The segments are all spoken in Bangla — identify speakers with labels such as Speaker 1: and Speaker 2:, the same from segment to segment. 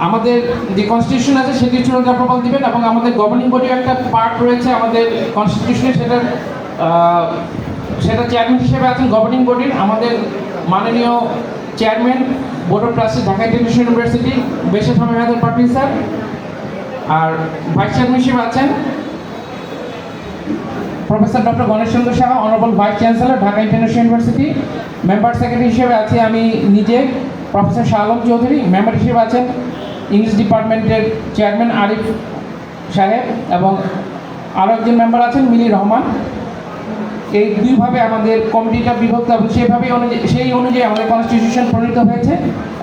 Speaker 1: আমাদের যে কনস্টিটিউশন আছে সেটি চূড়ান্ত অ্যাপ্রুভাল দিবেন এবং আমাদের গভর্নিং বডির একটা পার্ট রয়েছে আমাদের কনস্টিটিউশনে, সেটা চেয়ারম্যান হিসেবে আছেন গভর্নিং বডির আমাদের মাননীয় chairman board of trustee Dhaka international university বেশির সময় হাজার পাটিল স্যার, আর ভাইস চেয়ারম্যান হিসেবে আছেন professor doctor Ganesh Chandra Saha, honourable vice chancellor Dhaka international university. Member secretary হিসেবে আছি আমি নিজে প্রফেসর শাহ আলম চৌধুরী। মেম্বার হিসেবে আছেন ইংলিশ ডিপার্টমেন্টের চেয়ারম্যান আরিফ সাহেব এবং আরও একজন মেম্বার আছেন মিলি রহমান। এই দুইভাবে আমাদের কমিটিটা বিভক্ত এবং সেই অনুযায়ী আমাদের কনস্টিটিউশন প্রণীত হয়েছে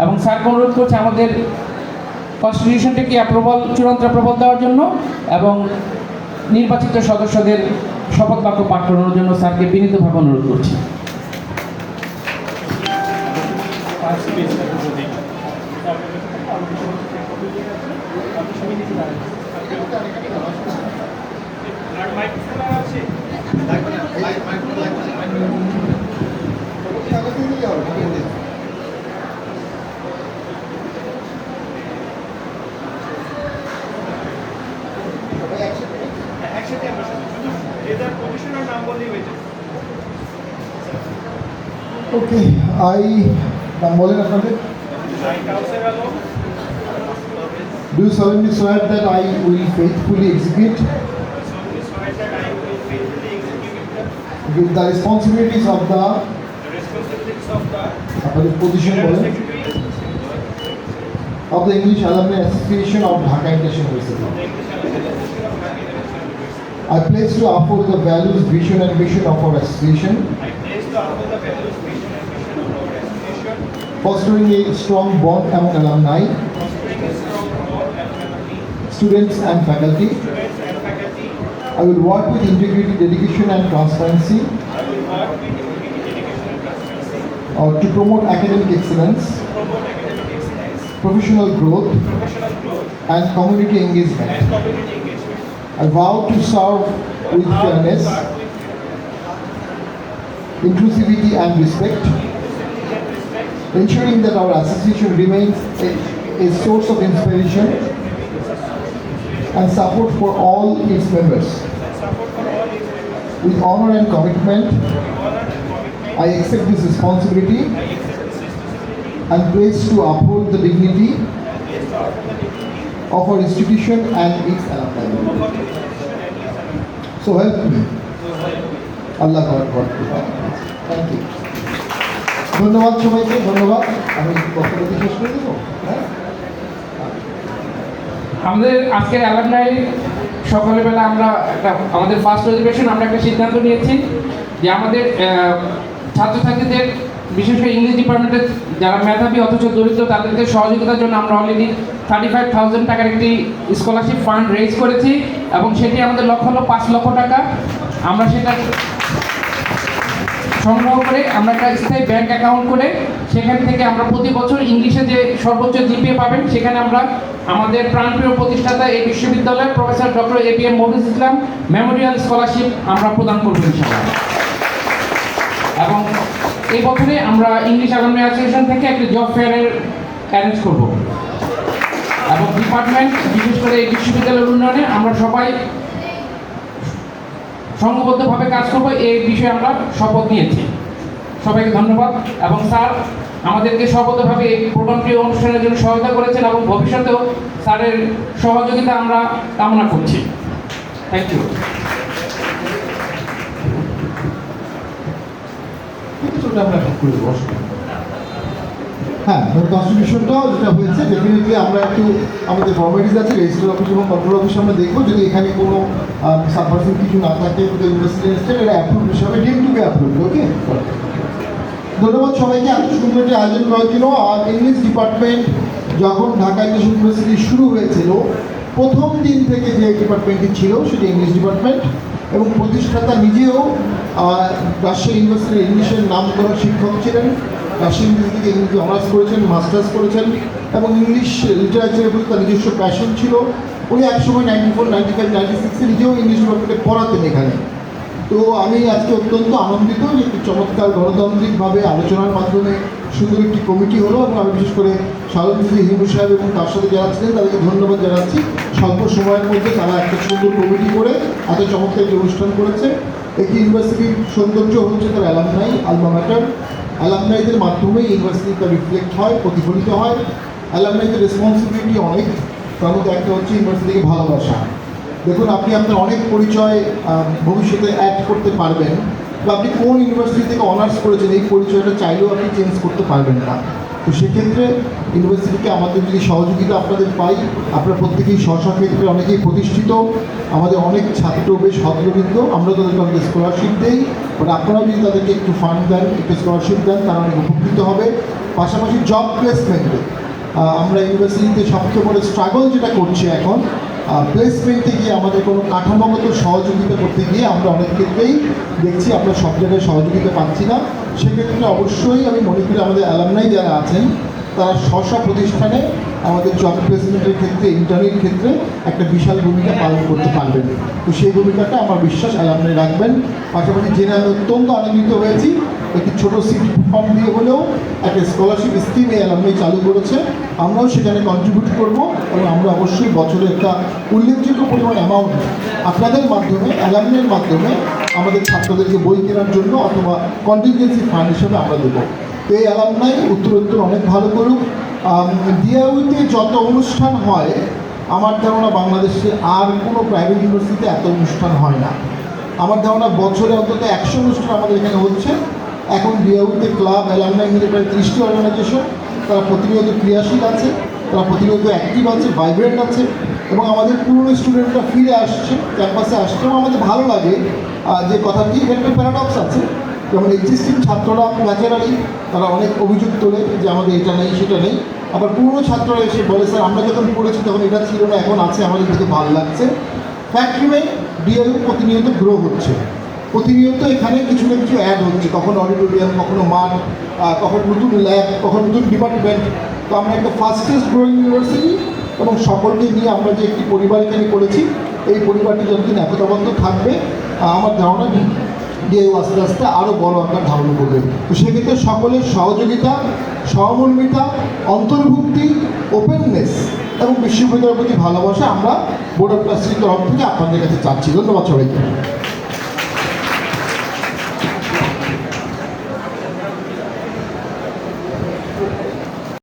Speaker 1: এবং স্যারকে অনুরোধ করছে আমাদের কনস্টিটিউশনটাকে চূড়ান্ত অ্যাপ্রুভাল দেওয়ার জন্য এবং নির্বাচিত সদস্যদের শপথ বাক্য পাঠ করানোর জন্য স্যারকে বিনীতভাবে অনুরোধ করছি।
Speaker 2: Okay, নাম বলেন আপনাদের। Do solemnly swear that I will faithfully execute the responsibilities of the position of the English Alumni Association of Dhaka International University. I pledge to uphold the values, vision and mission of our association, fostering a strong bond among alumni, students and faculty. I will work with integrity, dedication and transparency to promote academic excellence, professional growth and community engagement. I vow to serve with fairness, inclusivity and respect, ensuring that our association remains a source of inspiration and support for all its members. With honor and commitment, I accept this responsibility and pledge to uphold the dignity of our institution and its alumni. So help me. Allah God. Thank you. ধন্যবাদ সবাইকে, ধন্যবাদ। আমি বক্তব্য শেষ করে দেবো।
Speaker 1: আমাদের আজকের অ্যালামনাই সকালবেলা আমরা আমাদের ফার্স্ট অধিবেশন আমরা একটা সিদ্ধান্ত নিয়েছি যে আমাদের ছাত্রছাত্রীদের বিশেষ করে ইংলিশ ডিপার্টমেন্টের যারা মেধাবী অথচ দরিদ্র তাদেরকে সহযোগিতার জন্য আমরা অলরেডি 35,000 টাকার একটি স্কলারশিপ ফান্ড রেজ করেছি এবং সেটি আমাদের লক্ষ্য হলো 5 লক্ষ টাকা। আমরা সেটা সংগ্রহ করে আমরা একটা স্থায়ী ব্যাংক অ্যাকাউন্ট করে সেখান থেকে আমরা প্রতি বছর ইংলিশে যে সর্বোচ্চ জিপিএ পাবেন সেখানে আমরা আমাদের প্রাণপ্রিয় প্রতিষ্ঠাতা এই বিশ্ববিদ্যালয়ের প্রফেসর ডক্টর ABM মফিজ ইসলাম মেমোরিয়াল স্কলারশিপ আমরা প্রদান করব ইনশাআল্লাহ। এবং এই বছরে আমরা ইংলিশ অ্যালামনাই অ্যাসোসিয়েশন থেকে একটি জব ফেয়ারের অ্যারেঞ্জ করব এবং ডিপার্টমেন্ট বিশেষ করে এই বিশ্ববিদ্যালয়ের উন্নয়নে আমরা সবাই সংঘবদ্ধভাবে কাজ করবো এই বিষয়ে আমরা শপথ নিয়েছি। সবাইকে ধন্যবাদ এবং স্যার আমাদেরকে শপথভাবে এই প্রোগ্রামটি অনুষ্ঠানের জন্য সহায়তা করেছেন এবং ভবিষ্যতেও স্যারের সহযোগিতা আমরা কামনা করছি। Thank you.
Speaker 2: হ্যাঁ, কনস্টিটিউশনটাও যেটা হয়েছে ডেফিনেটলি আমরা একটু আমাদের ফর্মালিটিস আছে রেজিস্ট্রার অফিস এবং কন্ট্রোল অফিসে আমরা দেখবো যদি এখানে কোনো সাবভার্সিভ কিছু না থাকে ইউনিভার্সিটি এটা অ্যাপ্রুভ হিসাবে ডিম টু বি অ্যাপ্রুভ। ওকে, ধন্যবাদ সবাইকে এত সুন্দর একটি আয়োজন করার জন্য। আর ইংলিশ ডিপার্টমেন্ট যখন ঢাকা ইন্টারন্যাশনাল ইউনিভার্সিটি শুরু হয়েছিল প্রথম দিন থেকে যে ডিপার্টমেন্টটি ছিল সেটি ইংলিশ ডিপার্টমেন্ট এবং প্রতিষ্ঠাতা নিজেও রাজশাহী ইউনিভার্সিটির ইংলিশের নাম করা শিক্ষক ছিলেন। রাজশাহী ইউনিভার্সিটি থেকে ইংলিশে অনার্স করেছেন, মাস্টার্স করেছেন এবং ইংলিশ লিটারেচারের প্রতি তার নিজস্ব প্যাশন ছিল। উনি একসময় 94, 95, 96 নিজেও ইংলিশ ডিপার্টমেন্টে পড়াতেন এখানে। তো আমি আজকে অত্যন্ত আনন্দিত যে একটি চমৎকার গণতান্ত্রিকভাবে আলোচনার মাধ্যমে সুন্দর একটি কমিটি হলো এবং আমি বিশেষ করে শালমজি হিন্দু সাহেব এবং তার সাথে যারা ছিলেন তাদেরকে ধন্যবাদ জানাচ্ছি। স্বল্প সময়ের মধ্যে তারা একটা সুন্দর কমিটি করে এত চমৎকার একটি অনুষ্ঠান করেছে। একটি ইউনিভার্সিটির সৌন্দর্য হচ্ছে তার অ্যালামনাই, আলমা ম্যাটার। অ্যালামনাইদের মাধ্যমেই ইউনিভার্সিটিটা রিফ্লেক্ট হয়, প্রতিফলিত হয়। অ্যালামনাইদের রেসপন্সিবিলিটি অনেক, তার মধ্যে একটা হচ্ছে ইউনিভার্সিটিকে ভালোবাসা। দেখুন, আপনি আপনার অনেক পরিচয় ভবিষ্যতে অ্যাড করতে পারবেন, বা আপনি কোন ইউনিভার্সিটি থেকে অনার্স করেছেন এই পরিচয়টা চাইলেও আপনি চেঞ্জ করতে পারবেন না। তো সেক্ষেত্রে ইউনিভার্সিটিকে আমাদের যদি সহযোগিতা আপনাদের পাই, আপনারা প্রত্যেকেই স্ব ক্ষেত্রে অনেকেই প্রতিষ্ঠিত, আমাদের অনেক ছাত্র বেশ হতবৃন্দ, আমরা তাদেরকে অনেক স্কলারশিপ দেই, বাট আপনারাও যদি তাদেরকে একটু ফান্ড দেন, একটু স্কলারশিপ দেন, তারা অনেক উপকৃত হবে। পাশাপাশি জব প্লেসমেন্টে আমরা ইউনিভার্সিটিতে সবচেয়ে বড় স্ট্রাগল যেটা করছি এখন, প্লেসমেন্টে গিয়ে আমাদের কোনো কাঠামোগত সহযোগিতা করতে গিয়ে আমরা অনেক ক্ষেত্রেই দেখছি আমরা সব জায়গায় সহযোগিতা পাচ্ছি না। সেক্ষেত্রে অবশ্যই আমি মনে করি আমাদের অ্যালামনাই যারা আছেন তারা স্ব প্রতিষ্ঠানে আমাদের জব প্লেসমেন্টের ক্ষেত্রে, ইন্টারভিউর ক্ষেত্রে একটা বিশাল ভূমিকা পালন করতে পারবেন। তো সেই ভূমিকাটা আমার বিশ্বাস অ্যালামনাই রাখবেন। পাশাপাশি জেনে আমি অত্যন্ত আনন্দিত হয়েছি, একটি ছোটো সিট ফান্ড দিয়ে হলেও একটা স্কলারশিপ স্কিম এই অ্যালামনাই চালু করেছে। আমরাও সেখানে কন্ট্রিবিউট করব এবং আমরা অবশ্যই বছরে একটা উল্লেখযোগ্য পরিমাণ অ্যামাউন্ট আপনাদের মাধ্যমে, অ্যালামনাইয়ের মাধ্যমে আমাদের ছাত্রদেরকে বই কেনার জন্য অথবা কন্টিনজেন্সি ফান্ড হিসেবে আমরা দেবো। তো এই অ্যালামনাই উত্তরোত্তর অনেক ভালো করুক। ডিআইউতে যত অনুষ্ঠান হয় আমার ধারণা বাংলাদেশে আর কোনো প্রাইভেট ইউনিভার্সিটিতে এত অনুষ্ঠান হয় না। আমার ধারণা বছরে অন্তত 100 অনুষ্ঠান আমাদের এখানে হচ্ছে। এখন ডিআইউতে ক্লাব, অ্যালামনাই মিলে প্রায় 30টি অর্গানাইজেশন, তারা প্রতিনিয়ত ক্রিয়াশীল আছে, তারা প্রতিনিয়ত অ্যাক্টিভ আছে, ভাইব্রেন্ট আছে, এবং আমাদের পুরনো স্টুডেন্টরা ফিরে আসছে, ক্যাম্পাসে আসছে। এবং আমাদের ভালো লাগে যে কথাটি এখানে একটা প্যারাডক্স আছে, যেমন এক্সিস্টিং ছাত্ররা ন্যাচারালি তারা অনেক অভিযোগ তোলে যে আমাদের এটা নেই সেটা নেই, আবার পুরনো ছাত্ররা এসে বলে স্যার আমরা যখন পড়েছি তখন এটা ছিল না, এখন আছে, আমাদের দেখে ভালো লাগছে। ফ্যাক্ট রিমেইন, ডিআইইউ প্রতিনিয়ত গ্রো হচ্ছে, প্রতিনিয়ত এখানে কিছু না কিছু অ্যাড হচ্ছে, কখনো অডিটোরিয়াম, কখনো মাঠ, কখনো নতুন ল্যাব, কখনো নতুন ডিপার্টমেন্ট। তো আমরা একটা ফাস্টেস্ট গ্রোয়িং ইউনিভার্সিটি, এবং সকলকে নিয়ে আমরা যে একটি পরিবার এখানে করেছি, এই পরিবারটি যতদিন একতাবদ্ধ থাকবে আমার ধারণা ডিআইইউ আস্তে আস্তে আরও বড় আকার ধারণ করবে। তো সেক্ষেত্রে সকলের সহযোগিতা, সহমর্মিতা, অন্তর্ভুক্তি, ওপেননেস এবং বিশ্ববিদ্যালয়ের প্রতি ভালোবাসা আমরা বোর্ড অফ ট্রাস্টির তরফ থেকে আপনাদের কাছে চাচ্ছি। ধন্যবাদ সবাইকে।